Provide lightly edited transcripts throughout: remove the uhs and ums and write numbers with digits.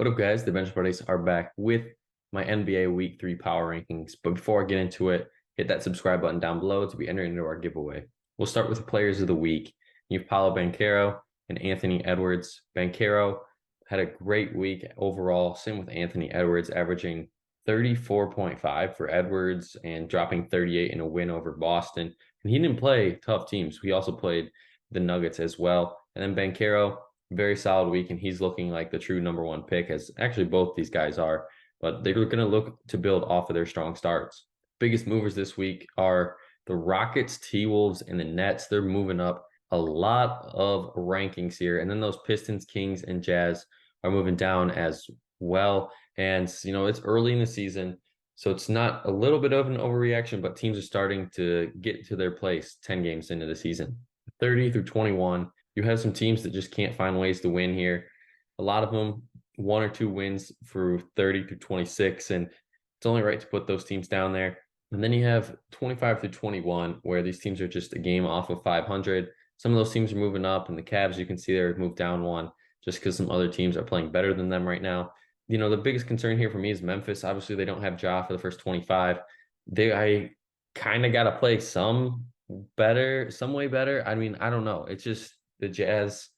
What up, guys? The Bench Buddies are back with my NBA Week 3 power rankings. But before I get into it, hit that subscribe button down below to be entered into our giveaway. We'll start with the players of the week. You have Paolo Banchero and Anthony Edwards. Banchero had a great week overall. Same with Anthony Edwards, averaging 34.5 for Edwards and dropping 38 in a win over Boston. And he didn't play tough teams. He also played the Nuggets as well. And then Banchero, very solid week, and he's looking like the true number one pick, as actually both these guys are. But they're going to look to build off of their strong starts. Biggest movers this week are the Rockets, T-Wolves, and the Nets. They're moving up a lot of rankings here. And then those Pistons, Kings, and Jazz are moving down as well. And, it's early in the season, so it's not a little bit of an overreaction, but teams are starting to get to their place 10 games into the season. 30 through 21. You have some teams that just can't find ways to win here. A lot of them, one or two wins through 30 through 26, and it's only right to put those teams down there. And then you have 25 through 21, where these teams are just a game off of 500. Some of those teams are moving up, and the Cavs, you can see they're moved down one just because some other teams are playing better than them right now. The biggest concern here for me is Memphis. Obviously, they don't have Ja for the first 25. I kind of got to play some better, some way better. I mean, I don't know. It's just the Jazz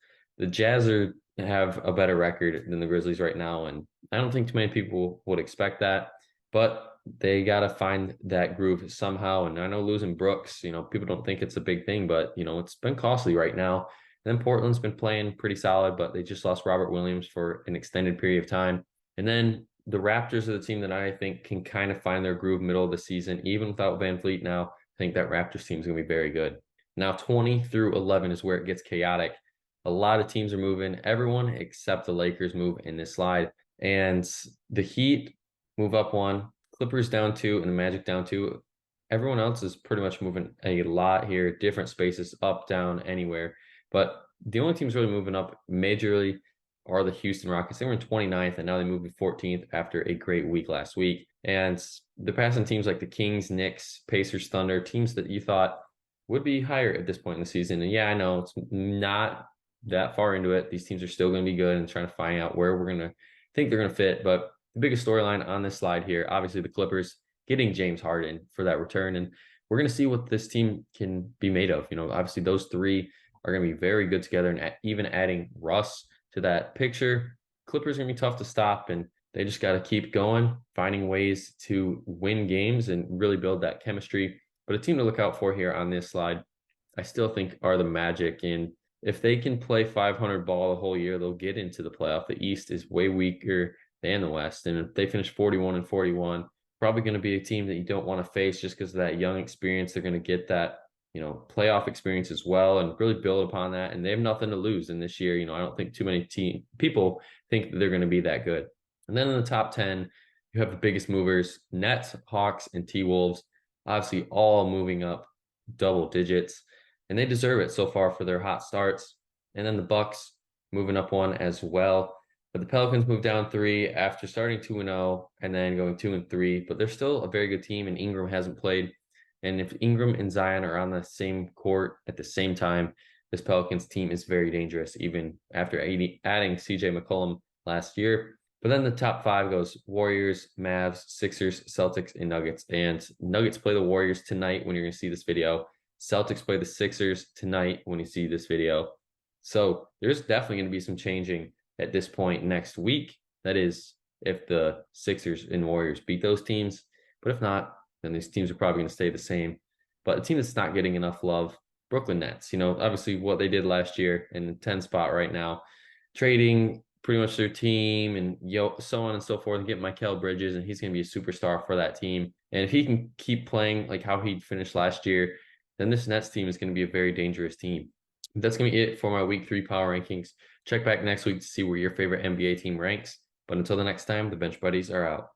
have a better record than the Grizzlies right now, and I don't think too many people would expect that. But they got to find that groove somehow. And I know losing Brooks, people don't think it's a big thing, but it's been costly right now. And then Portland's been playing pretty solid, but they just lost Robert Williams for an extended period of time. And then the Raptors are the team that I think can kind of find their groove middle of the season, even without Van Fleet now. I think that Raptors team is going to be very good. Now, 20 through 11 is where it gets chaotic. A lot of teams are moving. Everyone except the Lakers move in this slide. And the Heat move up one, Clippers down two, and the Magic down two. Everyone else is pretty much moving a lot here, different spaces, up, down, anywhere. But the only teams really moving up majorly are the Houston Rockets. They were in 29th, and now they moved to 14th after a great week last week. And the passing teams like the Kings, Knicks, Pacers, Thunder, teams that you thought would be higher at this point in the season. And yeah, I know it's not that far into it. These teams are still going to be good and trying to find out where we're going to think they're going to fit. But the biggest storyline on this slide here, obviously the Clippers getting James Harden for that return. And we're going to see what this team can be made of. Obviously those three are going to be very good together, and even adding Russ to that picture, Clippers are going to be tough to stop, and they just got to keep going, finding ways to win games and really build that chemistry. But a team to look out for here on this slide, I still think are the Magic. And if they can play 500 ball the whole year, they'll get into the playoff. The East is way weaker than the West. And if they finish 41-41, probably going to be a team that you don't want to face just because of that young experience. They're going to get that, playoff experience as well and really build upon that. And they have nothing to lose in this year. I don't think too many people think that they're going to be that good. And then in the top 10, you have the biggest movers, Nets, Hawks, and T-Wolves, obviously all moving up double digits, and they deserve it so far for their hot starts. And then the Bucks moving up one as well. But the Pelicans moved down 3 after starting 2-0 and then going 2-3. But they're still a very good team, and Ingram hasn't played. And if Ingram and Zion are on the same court at the same time, this Pelicans team is very dangerous, even after adding CJ McCollum last year. But then the top 5 goes Warriors, Mavs, Sixers, Celtics, and Nuggets. And Nuggets play the Warriors tonight when you're going to see this video. Celtics play the Sixers tonight when you see this video. So there's definitely going to be some changing at this point next week. That is, if the Sixers and Warriors beat those teams. But if not, then these teams are probably going to stay the same. But a team that's not getting enough love, Brooklyn Nets. Obviously what they did last year in the 10 spot right now, trading pretty much their team and so on and so forth, and get Mikal Bridges, and he's going to be a superstar for that team. And if he can keep playing like how he finished last year, then this Nets team is going to be a very dangerous team. That's going to be it for my week 3 power rankings. Check back next week to see where your favorite NBA team ranks. But until the next time, the Bench Buddies are out.